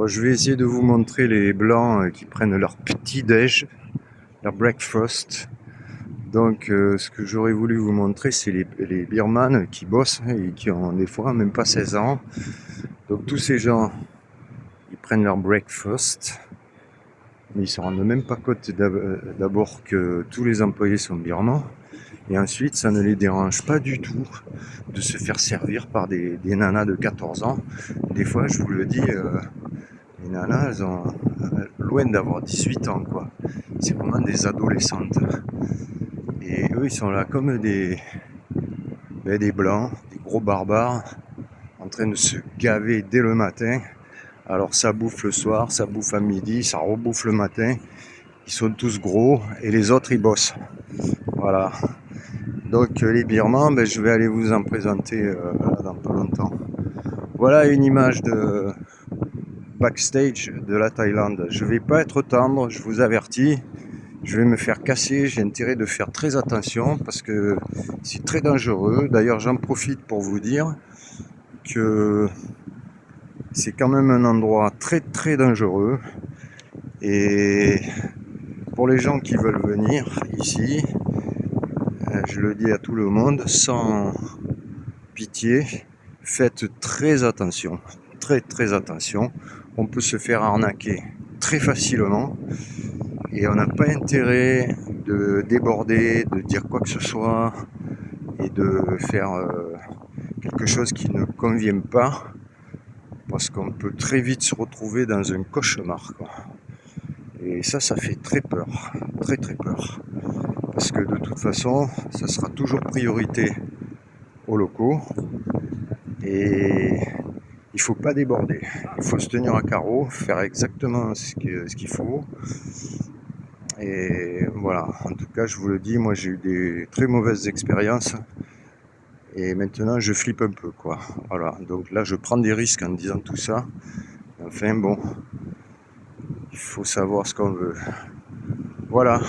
Bon, je vais essayer de vous montrer les blancs qui prennent leur petit déj, leur breakfast. Donc ce que j'aurais voulu vous montrer, c'est les birmanes qui bossent et qui ont des fois même pas 16 ans. Donc tous ces gens, ils prennent leur breakfast, mais ils se rendent même pas compte d'abord que tous les employés sont birmans. Et ensuite, ça ne les dérange pas du tout de se faire servir par des nanas de 14 ans. Des fois, je vous le dis, les nanas, elles ont loin d'avoir 18 ans, quoi. C'est vraiment des adolescentes. Et eux, ils sont là comme des blancs, des gros barbares, en train de se gaver dès le matin. Alors ça bouffe le soir, ça bouffe à midi, ça rebouffe le matin. Ils sont tous gros et les autres, ils bossent. Voilà. Donc les Birmans, je vais aller vous en présenter dans pas longtemps. Voilà une image de backstage de la Thaïlande. Je vais pas être tendre, je vous avertis. Je vais me faire casser, j'ai intérêt de faire très attention parce que c'est très dangereux. D'ailleurs, j'en profite pour vous dire que c'est quand même un endroit très très dangereux. Et pour les gens qui veulent venir ici, je le dis à tout le monde, sans pitié, faites très attention. Très très attention. On peut se faire arnaquer très facilement. Et on n'a pas intérêt de déborder, de dire quoi que ce soit et de faire quelque chose qui ne convient pas, parce qu'on peut très vite se retrouver dans un cauchemar, quoi. Et ça fait très peur, très très peur, parce que de toute façon, ça sera toujours priorité aux locaux et il faut pas déborder. Il faut se tenir à carreau, faire exactement ce qu'il faut. Et voilà, en tout cas, je vous le dis, moi j'ai eu des très mauvaises expériences et maintenant je flippe un peu, quoi. Voilà, donc là je prends des risques en disant tout ça. Enfin bon, il faut savoir ce qu'on veut. Voilà.